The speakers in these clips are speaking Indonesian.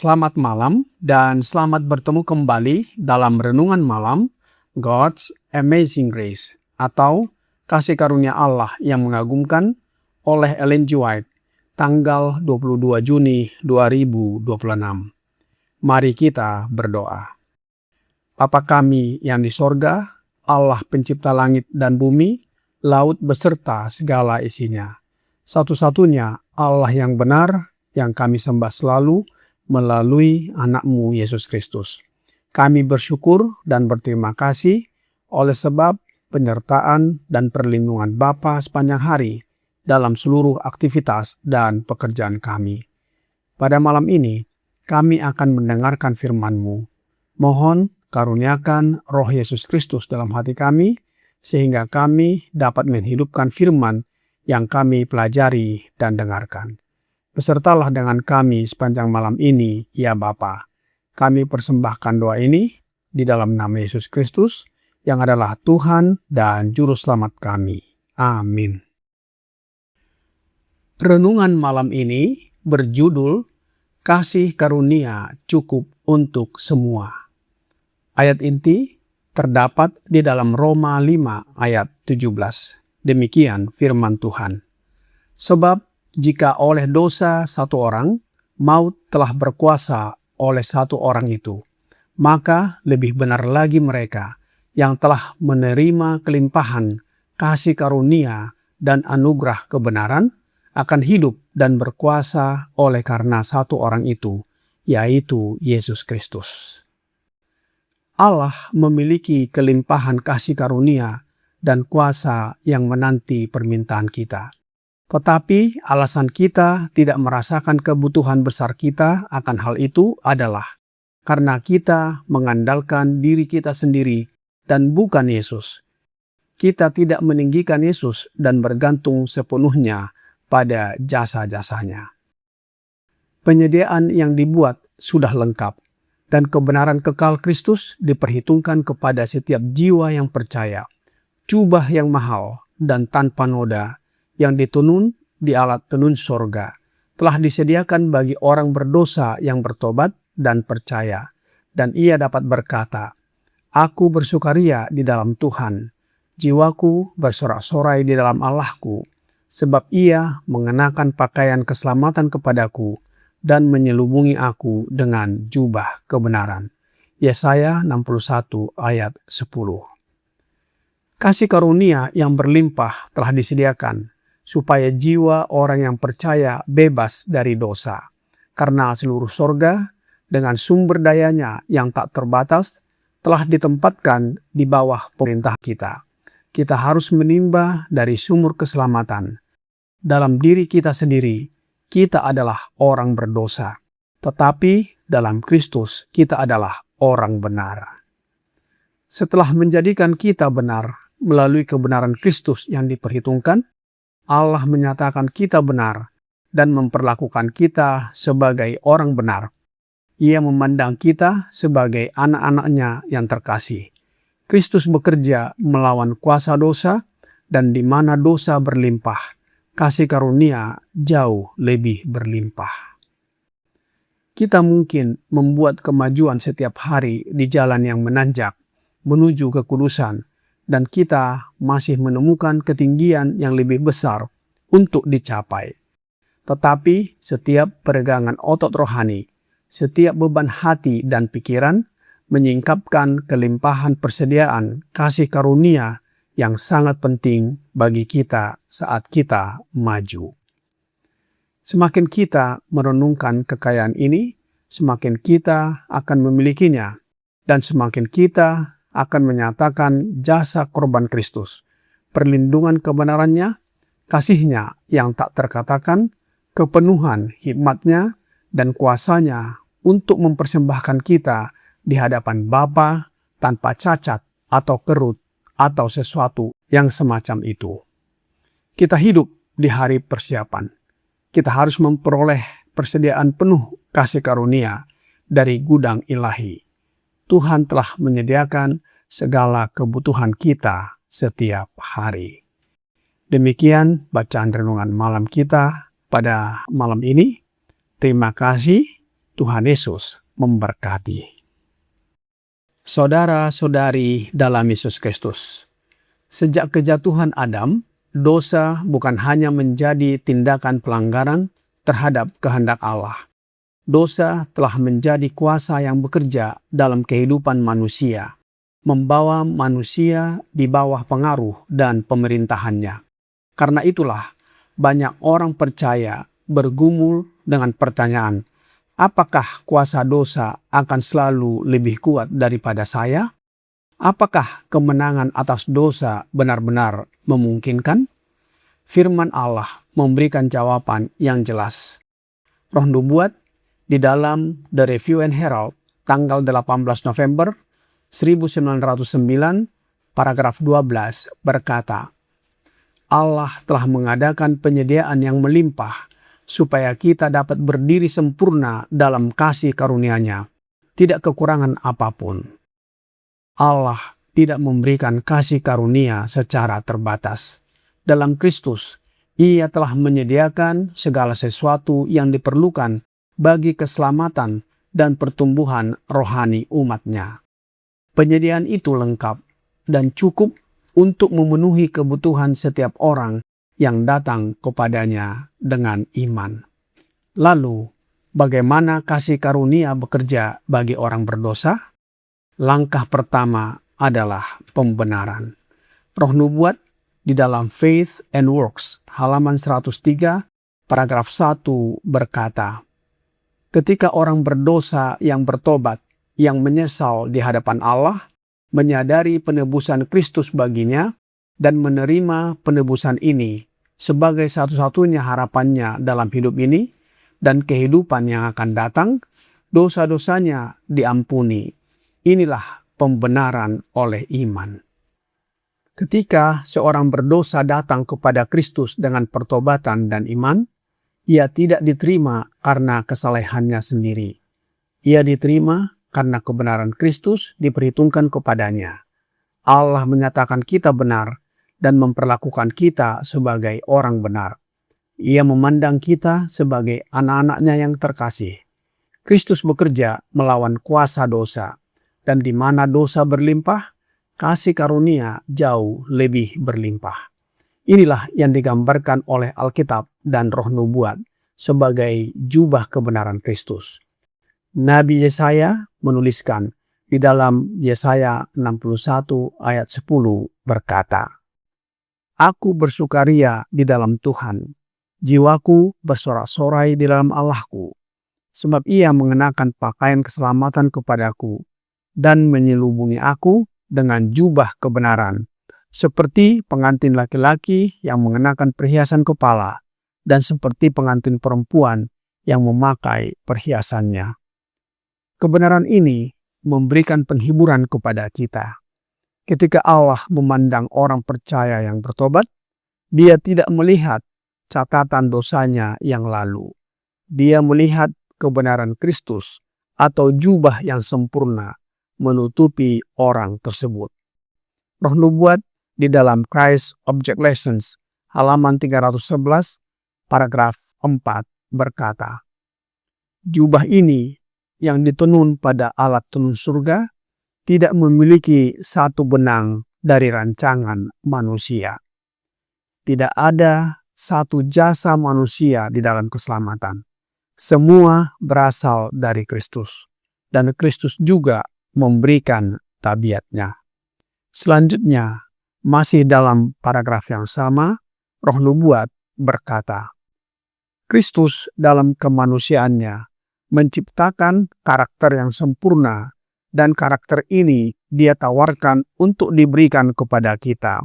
Selamat malam dan selamat bertemu kembali dalam Renungan Malam God's Amazing Grace atau Kasih Karunia Allah yang mengagumkan oleh Ellen G. White tanggal 22 Juni 2026. Mari kita berdoa. Bapa kami yang di sorga, Allah pencipta langit dan bumi, laut beserta segala isinya. Satu-satunya Allah yang benar yang kami sembah selalu melalui anak-Mu Yesus Kristus. Kami bersyukur dan berterima kasih oleh sebab penyertaan dan perlindungan Bapa sepanjang hari dalam seluruh aktivitas dan pekerjaan kami. Pada malam ini, kami akan mendengarkan firman-Mu. Mohon karuniakan Roh Yesus Kristus dalam hati kami, sehingga kami dapat menghidupkan firman yang kami pelajari dan dengarkan. Besertalah dengan kami sepanjang malam ini, ya Bapa. Kami persembahkan doa ini di dalam nama Yesus Kristus, yang adalah Tuhan dan Juru Selamat kami. Amin. Renungan malam ini berjudul Kasih Karunia Cukup Untuk Semua. Ayat inti terdapat di dalam Roma 5 ayat 17. Demikian firman Tuhan. Sebab jika oleh dosa satu orang, maut telah berkuasa oleh satu orang itu, maka lebih benar lagi mereka yang telah menerima kelimpahan kasih karunia dan anugerah kebenaran akan hidup dan berkuasa oleh karena satu orang itu, yaitu Yesus Kristus. Allah memiliki kelimpahan kasih karunia dan kuasa yang menanti permintaan kita. Tetapi alasan kita tidak merasakan kebutuhan besar kita akan hal itu adalah karena kita mengandalkan diri kita sendiri dan bukan Yesus. Kita tidak meninggikan Yesus dan bergantung sepenuhnya pada jasa-jasanya. Penyediaan yang dibuat sudah lengkap dan kebenaran kekal Kristus diperhitungkan kepada setiap jiwa yang percaya. Jubah yang mahal dan tanpa noda yang ditunun di alat tenun sorga telah disediakan bagi orang berdosa yang bertobat dan percaya, dan ia dapat berkata, "Aku bersukaria di dalam Tuhan, jiwaku bersorak-sorai di dalam Allahku, sebab ia mengenakan pakaian keselamatan kepadaku dan menyelubungi aku dengan jubah kebenaran." Yesaya 61 ayat 10. Kasih karunia yang berlimpah telah disediakan supaya jiwa orang yang percaya bebas dari dosa. Karena seluruh sorga dengan sumber dayanya yang tak terbatas telah ditempatkan di bawah pemerintah kita. Kita harus menimba dari sumur keselamatan. Dalam diri kita sendiri, kita adalah orang berdosa. Tetapi dalam Kristus kita adalah orang benar. Setelah menjadikan kita benar melalui kebenaran Kristus yang diperhitungkan, Allah menyatakan kita benar dan memperlakukan kita sebagai orang benar. Ia memandang kita sebagai anak-anaknya yang terkasih. Kristus bekerja melawan kuasa dosa, dan di mana dosa berlimpah, kasih karunia jauh lebih berlimpah. Kita mungkin membuat kemajuan setiap hari di jalan yang menanjak menuju kekudusan, dan kita masih menemukan ketinggian yang lebih besar untuk dicapai. Tetapi setiap peregangan otot rohani, setiap beban hati dan pikiran menyingkapkan kelimpahan persediaan kasih karunia yang sangat penting bagi kita saat kita maju. Semakin kita merenungkan kekayaan ini, semakin kita akan memilikinya, dan semakin kita akan menyatakan jasa korban Kristus, perlindungan kebenarannya, kasihnya yang tak terkatakan, kepenuhan hikmatnya, dan kuasanya untuk mempersembahkan kita di hadapan Bapa tanpa cacat atau kerut atau sesuatu yang semacam itu. Kita hidup di hari persiapan. Kita harus memperoleh persediaan penuh kasih karunia dari gudang ilahi. Tuhan telah menyediakan segala kebutuhan kita setiap hari. Demikian bacaan renungan malam kita pada malam ini. Terima kasih, Tuhan Yesus memberkati. Saudara-saudari dalam Yesus Kristus, sejak kejatuhan Adam, dosa bukan hanya menjadi tindakan pelanggaran terhadap kehendak Allah. Dosa telah menjadi kuasa yang bekerja dalam kehidupan manusia, membawa manusia di bawah pengaruh dan pemerintahannya. Karena itulah, banyak orang percaya bergumul dengan pertanyaan, apakah kuasa dosa akan selalu lebih kuat daripada saya? Apakah kemenangan atas dosa benar-benar memungkinkan? Firman Allah memberikan jawaban yang jelas. Roh Nubuat di dalam The Review and Herald tanggal 18 November 1909 paragraf 12 berkata, Allah telah mengadakan penyediaan yang melimpah supaya kita dapat berdiri sempurna dalam kasih karunia-Nya, tidak kekurangan apapun. Allah tidak memberikan kasih karunia secara terbatas. Dalam Kristus, Ia telah menyediakan segala sesuatu yang diperlukan bagi keselamatan dan pertumbuhan rohani umat-Nya. Penyediaan itu lengkap dan cukup untuk memenuhi kebutuhan setiap orang yang datang kepadanya dengan iman. Lalu, bagaimana kasih karunia bekerja bagi orang berdosa? Langkah pertama adalah pembenaran. Roh Nubuat di dalam Faith and Works, halaman 103, paragraf 1 berkata, ketika orang berdosa yang bertobat, yang menyesal di hadapan Allah, menyadari penebusan Kristus baginya, dan menerima penebusan ini sebagai satu-satunya harapannya dalam hidup ini dan kehidupan yang akan datang, dosa-dosanya diampuni. Inilah pembenaran oleh iman. Ketika seorang berdosa datang kepada Kristus dengan pertobatan dan iman, ia tidak diterima karena kesalehannya sendiri. Ia diterima karena kebenaran Kristus diperhitungkan kepadanya. Allah menyatakan kita benar dan memperlakukan kita sebagai orang benar. Ia memandang kita sebagai anak-anaknya yang terkasih. Kristus bekerja melawan kuasa dosa, dan di mana dosa berlimpah, kasih karunia jauh lebih berlimpah. Inilah yang digambarkan oleh Alkitab dan Roh Nubuat sebagai jubah kebenaran Kristus. Nabi Yesaya menuliskan di dalam Yesaya 61 ayat 10 berkata, Aku bersukaria di dalam Tuhan, jiwaku bersorak-sorai di dalam Allahku, sebab Ia mengenakan pakaian keselamatan kepadaku dan menyelubungi aku dengan jubah kebenaran, seperti pengantin laki-laki yang mengenakan perhiasan kepala dan seperti pengantin perempuan yang memakai perhiasannya. Kebenaran ini memberikan penghiburan kepada kita. Ketika Allah memandang orang percaya yang bertobat, Dia tidak melihat catatan dosanya yang lalu. Dia melihat kebenaran Kristus atau jubah yang sempurna menutupi orang tersebut. Roh Nubuat di dalam Christ Object Lessons, halaman 311, paragraf 4 berkata, jubah ini yang ditenun pada alat tenun surga tidak memiliki satu benang dari rancangan manusia. Tidak ada satu jasa manusia di dalam keselamatan. Semua berasal dari Kristus, dan Kristus juga memberikan tabiatnya. Selanjutnya, masih dalam paragraf yang sama, Roh Nubuat berkata, Kristus dalam kemanusiaannya menciptakan karakter yang sempurna, dan karakter ini Dia tawarkan untuk diberikan kepada kita.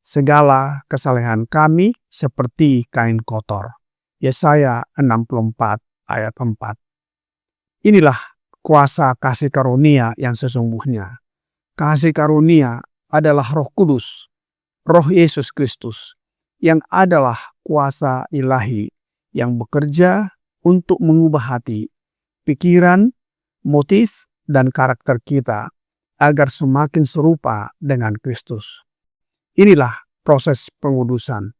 Segala kesalehan kami seperti kain kotor. Yesaya 64 ayat 4. Inilah kuasa kasih karunia yang sesungguhnya. Kasih karunia adalah Roh Kudus, Roh Yesus Kristus, yang adalah kuasa ilahi yang bekerja untuk mengubah hati, pikiran, motif, dan karakter kita agar semakin serupa dengan Kristus. Inilah proses pengudusan.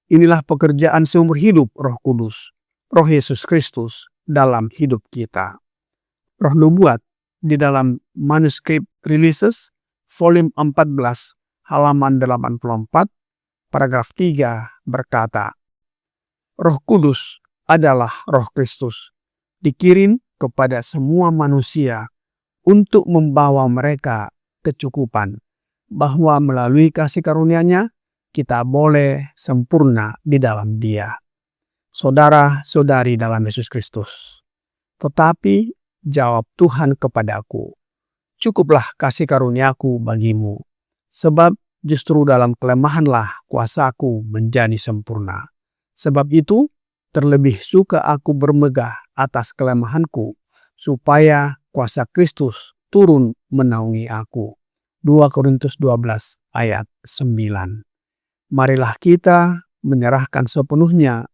Inilah pekerjaan seumur hidup Roh Kudus, Roh Yesus Kristus dalam hidup kita. Roh Nubuat di dalam manuskrip Releases, volume 14, halaman 84, paragraf 3 berkata, Roh Kudus adalah Roh Kristus, dikirim kepada semua manusia untuk membawa mereka kecukupan, bahwa melalui kasih karunia-Nya kita boleh sempurna di dalam Dia. Saudara-saudari dalam Yesus Kristus, tetapi jawab Tuhan kepadaku, cukuplah kasih karunia-Ku bagimu, sebab justru dalam kelemahanlah kuasa-Ku menjadi sempurna. Sebab itu, terlebih suka aku bermegah atas kelemahanku, supaya kuasa Kristus turun menaungi aku. 2 Korintus 12 ayat 9. Marilah kita menyerahkan sepenuhnya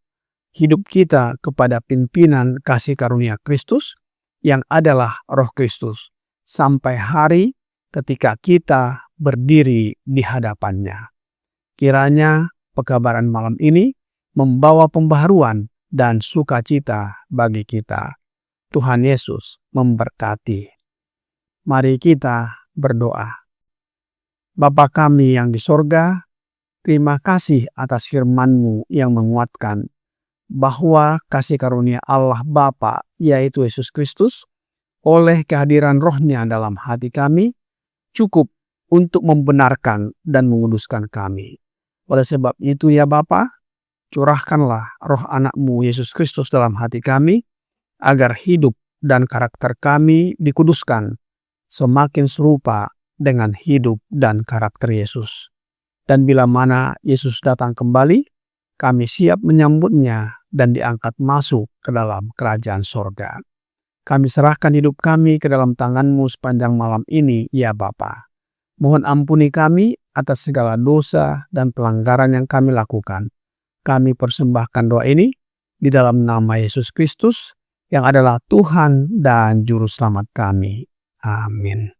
hidup kita kepada pimpinan kasih karunia Kristus yang adalah Roh Kristus sampai hari ketika kita berdiri di hadapannya. Kiranya pekabaran malam ini membawa pembaharuan dan sukacita bagi kita. Tuhan Yesus memberkati. Mari kita berdoa. Bapa kami yang di sorga, terima kasih atas firman-Mu yang menguatkan bahwa kasih karunia Allah Bapa, yaitu Yesus Kristus, oleh kehadiran Roh-Nya dalam hati kami, cukup untuk membenarkan dan menguduskan kami. Oleh sebab itu ya Bapa, curahkanlah Roh Anak-Mu Yesus Kristus dalam hati kami, agar hidup dan karakter kami dikuduskan, semakin serupa dengan hidup dan karakter Yesus. Dan bila mana Yesus datang kembali, kami siap menyambutnya dan diangkat masuk ke dalam kerajaan sorga. Kami serahkan hidup kami ke dalam tangan-Mu sepanjang malam ini, ya Bapa. Mohon ampuni kami atas segala dosa dan pelanggaran yang kami lakukan. Kami persembahkan doa ini di dalam nama Yesus Kristus, yang adalah Tuhan dan Juru Selamat kami. Amin.